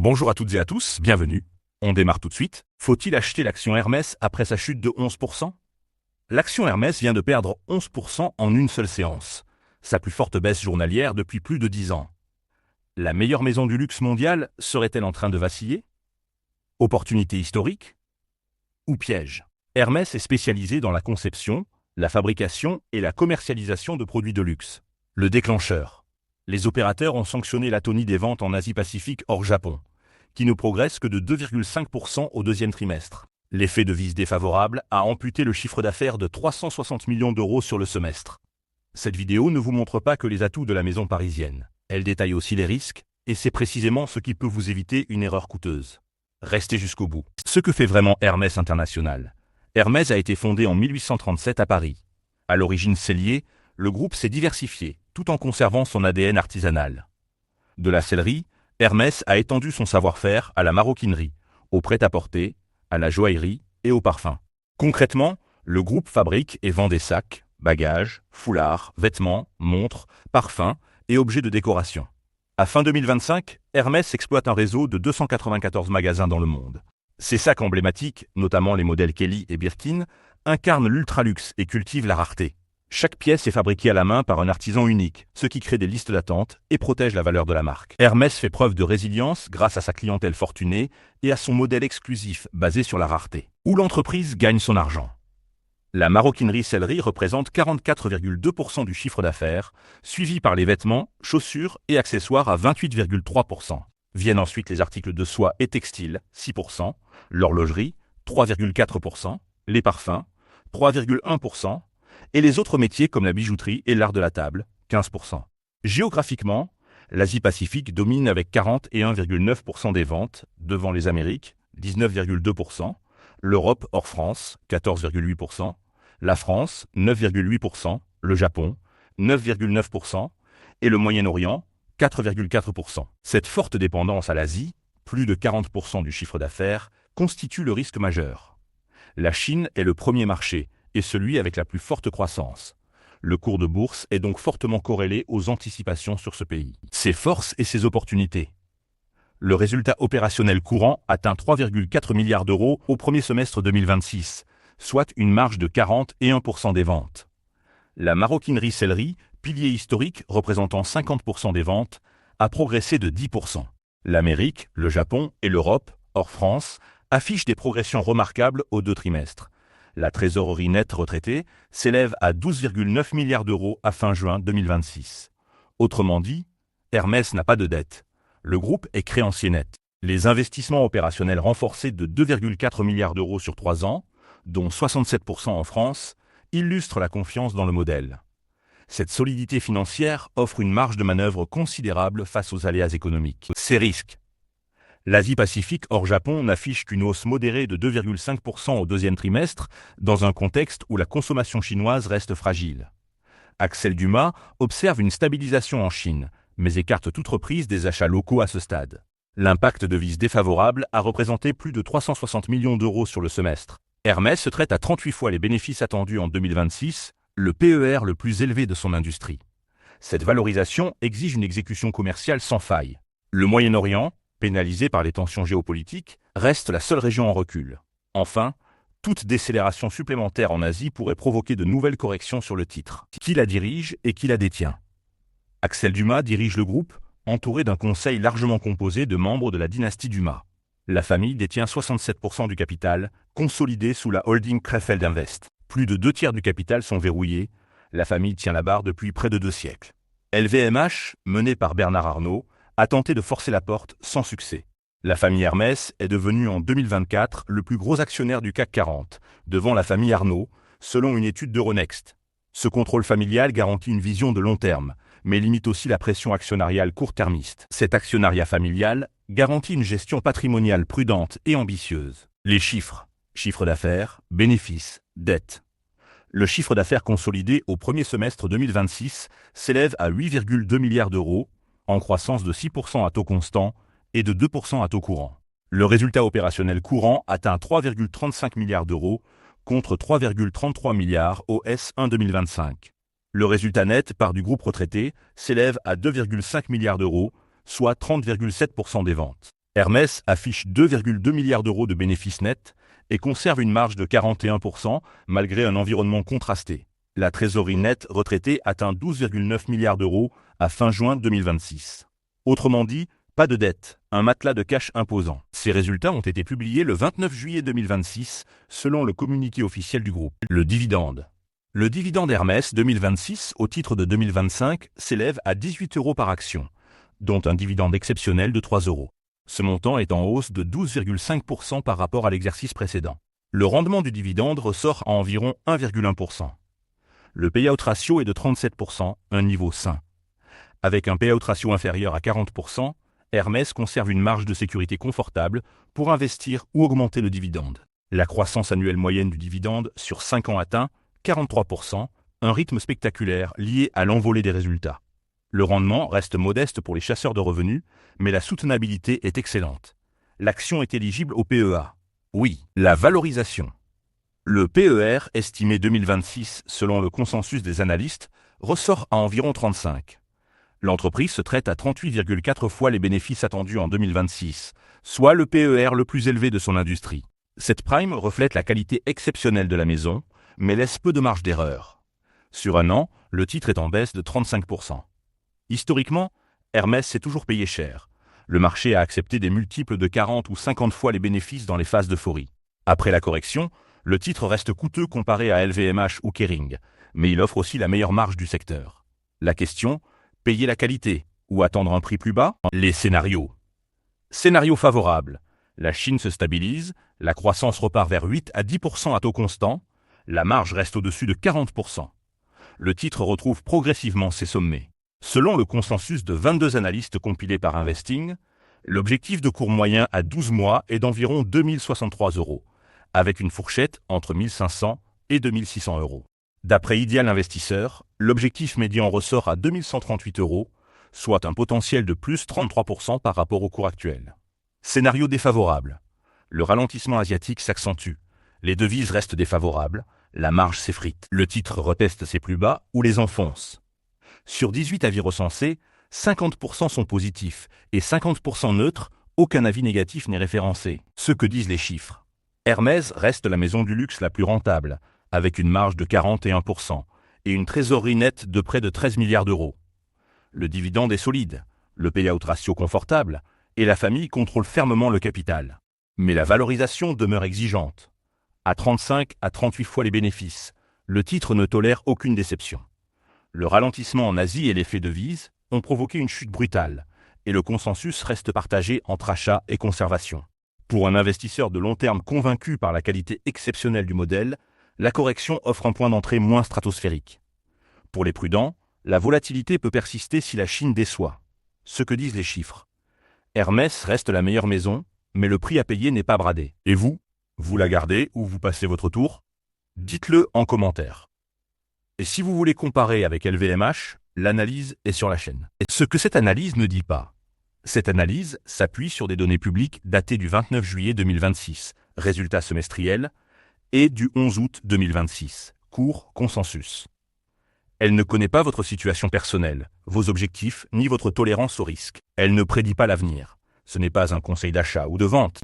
Bonjour à toutes et à tous, bienvenue. On démarre tout de suite. Faut-il acheter l'action Hermès après sa chute de 11%? L'action Hermès vient de perdre 11% en une seule séance, sa plus forte baisse journalière depuis plus de 10 ans. La meilleure maison du luxe mondial serait-elle en train de vaciller? Opportunité historique? Ou piège? Hermès est spécialisé dans la conception, la fabrication et la commercialisation de produits de luxe. Le déclencheur. Les opérateurs ont sanctionné l'atonie des ventes en Asie-Pacifique hors Japon, qui ne progresse que de 2,5% au deuxième trimestre. L'effet devise défavorable a amputé le chiffre d'affaires de 360 millions d'euros sur le semestre. Cette vidéo ne vous montre pas que les atouts de la maison parisienne. Elle détaille aussi les risques, et c'est précisément ce qui peut vous éviter une erreur coûteuse. Restez jusqu'au bout. Ce que fait vraiment Hermès International. Hermès a été fondé en 1837 à Paris. À l'origine sellier, le groupe s'est diversifié, tout en conservant son ADN artisanal. De la sellerie, Hermès a étendu son savoir-faire à la maroquinerie, au prêt-à-porter, à la joaillerie et au parfum. Concrètement, le groupe fabrique et vend des sacs, bagages, foulards, vêtements, montres, parfums et objets de décoration. À fin 2025, Hermès exploite un réseau de 294 magasins dans le monde. Ces sacs emblématiques, notamment les modèles Kelly et Birkin, incarnent l'ultraluxe et cultivent la rareté. Chaque pièce est fabriquée à la main par un artisan unique, ce qui crée des listes d'attente et protège la valeur de la marque. Hermès fait preuve de résilience grâce à sa clientèle fortunée et à son modèle exclusif basé sur la rareté. Où l'entreprise gagne son argent. La maroquinerie-sellerie représente 44,2% du chiffre d'affaires, suivi par les vêtements, chaussures et accessoires à 28,3%. Viennent ensuite les articles de soie et textiles, 6%, l'horlogerie, 3,4%, les parfums, 3,1%, et les autres métiers comme la bijouterie et l'art de la table, 15%. Géographiquement, l'Asie-Pacifique domine avec 41,9% des ventes, devant les Amériques, 19,2%, l'Europe hors France, 14,8%, la France, 9,8%, le Japon, 9,9%, et le Moyen-Orient, 4,4%. Cette forte dépendance à l'Asie, plus de 40% du chiffre d'affaires, constitue le risque majeur. La Chine est le premier marché, et celui avec la plus forte croissance. Le cours de bourse est donc fortement corrélé aux anticipations sur ce pays. Ses forces et ses opportunités. Le résultat opérationnel courant atteint 3,4 milliards d'euros au premier semestre 2026, soit une marge de 41% des ventes. La maroquinerie-sellerie, pilier historique représentant 50% des ventes, a progressé de 10%. L'Amérique, le Japon et l'Europe, hors France, affichent des progressions remarquables aux 2 trimestres. La trésorerie nette retraitée s'élève à 12,9 milliards d'euros à fin juin 2026. Autrement dit, Hermès n'a pas de dette. Le groupe est créancier net. Les investissements opérationnels renforcés de 2,4 milliards d'euros sur 3 ans, dont 67% en France, illustrent la confiance dans le modèle. Cette solidité financière offre une marge de manœuvre considérable face aux aléas économiques. Ces risques. L'Asie-Pacifique hors Japon n'affiche qu'une hausse modérée de 2,5% au deuxième trimestre, dans un contexte où la consommation chinoise reste fragile. Axel Dumas observe une stabilisation en Chine, mais écarte toute reprise des achats locaux à ce stade. L'impact devise défavorable a représenté plus de 360 millions d'euros sur le semestre. Hermès se traite à 38 fois les bénéfices attendus en 2026, le PER le plus élevé de son industrie. Cette valorisation exige une exécution commerciale sans faille. Le Moyen-Orient, pénalisé par les tensions géopolitiques, reste la seule région en recul. Enfin, toute décélération supplémentaire en Asie pourrait provoquer de nouvelles corrections sur le titre. Qui la dirige et qui la détient? Axel Dumas dirige le groupe, entouré d'un conseil largement composé de membres de la dynastie Dumas. La famille détient 67% du capital, consolidé sous la holding Krefeld Invest. Plus de 2 tiers du capital sont verrouillés. La famille tient la barre depuis près de 2 siècles. LVMH, menée par Bernard Arnault, a tenté de forcer la porte sans succès. La famille Hermès est devenue en 2024 le plus gros actionnaire du CAC 40, devant la famille Arnault, selon une étude d'Euronext. Ce contrôle familial garantit une vision de long terme, mais limite aussi la pression actionnariale court-termiste. Cet actionnariat familial garantit une gestion patrimoniale prudente et ambitieuse. Les chiffres. Chiffre d'affaires, bénéfices, dettes. Le chiffre d'affaires consolidé au premier semestre 2026 s'élève à 8,2 milliards d'euros, en croissance de 6% à taux constant et de 2% à taux courant. Le résultat opérationnel courant atteint 3,35 milliards d'euros contre 3,33 milliards au S1 2025. Le résultat net part du groupe retraité s'élève à 2,5 milliards d'euros, soit 30,7% des ventes. Hermès affiche 2,2 milliards d'euros de bénéfices nets et conserve une marge de 41% malgré un environnement contrasté. La trésorerie nette retraitée atteint 12,9 milliards d'euros à fin juin 2026. Autrement dit, pas de dette, un matelas de cash imposant. Ces résultats ont été publiés le 29 juillet 2026, selon le communiqué officiel du groupe. Le dividende. Le dividende Hermès 2026 au titre de 2025 s'élève à 18 euros par action, dont un dividende exceptionnel de 3 euros. Ce montant est en hausse de 12,5% par rapport à l'exercice précédent. Le rendement du dividende ressort à environ 1,1%. Le payout ratio est de 37%, un niveau sain. Avec un payout ratio inférieur à 40%, Hermès conserve une marge de sécurité confortable pour investir ou augmenter le dividende. La croissance annuelle moyenne du dividende sur 5 ans atteint 43%, un rythme spectaculaire lié à l'envolée des résultats. Le rendement reste modeste pour les chasseurs de revenus, mais la soutenabilité est excellente. L'action est éligible au PEA. Oui, la valorisation. Le PER, estimé 2026 selon le consensus des analystes, ressort à environ 35. L'entreprise se traite à 38,4 fois les bénéfices attendus en 2026, soit le PER le plus élevé de son industrie. Cette prime reflète la qualité exceptionnelle de la maison, mais laisse peu de marge d'erreur. Sur un an, le titre est en baisse de 35%. Historiquement, Hermès s'est toujours payé cher. Le marché a accepté des multiples de 40 ou 50 fois les bénéfices dans les phases d'euphorie. Après la correction, le titre reste coûteux comparé à LVMH ou Kering, mais il offre aussi la meilleure marge du secteur. La question, payer la qualité ou attendre un prix plus bas? Les scénarios. Scénario favorable. La Chine se stabilise, la croissance repart vers 8 à 10% à taux constant, la marge reste au-dessus de 40%. Le titre retrouve progressivement ses sommets. Selon le consensus de 22 analystes compilés par Investing, l'objectif de cours moyen à 12 mois est d'environ 2063 euros, avec une fourchette entre 1500 et 2600 euros. D'après Ideal Investisseur, l'objectif médian ressort à 2138 euros, soit un potentiel de plus 33% par rapport au cours actuel. Scénario défavorable. Le ralentissement asiatique s'accentue. Les devises restent défavorables, la marge s'effrite. Le titre reteste ses plus bas ou les enfonce. Sur 18 avis recensés, 50% sont positifs et 50% neutres, aucun avis négatif n'est référencé. Ce que disent les chiffres. Hermès reste la maison du luxe la plus rentable, avec une marge de 41% et une trésorerie nette de près de 13 milliards d'euros. Le dividende est solide, le payout ratio confortable et la famille contrôle fermement le capital. Mais la valorisation demeure exigeante. À 35 à 38 fois les bénéfices, le titre ne tolère aucune déception. Le ralentissement en Asie et l'effet devise ont provoqué une chute brutale, et le consensus reste partagé entre achat et conservation. Pour un investisseur de long terme convaincu par la qualité exceptionnelle du modèle, la correction offre un point d'entrée moins stratosphérique. Pour les prudents, la volatilité peut persister si la Chine déçoit. Ce que disent les chiffres. Hermès reste la meilleure maison, mais le prix à payer n'est pas bradé. Et vous? Vous la gardez ou vous passez votre tour? Dites-le en commentaire. Et si vous voulez comparer avec LVMH, l'analyse est sur la chaîne. Et ce que cette analyse ne dit pas. Cette analyse s'appuie sur des données publiques datées du 29 juillet 2026, résultats semestriels, et du 11 août 2026, cours consensus. Elle ne connaît pas votre situation personnelle, vos objectifs, ni votre tolérance au risque. Elle ne prédit pas l'avenir. Ce n'est pas un conseil d'achat ou de vente.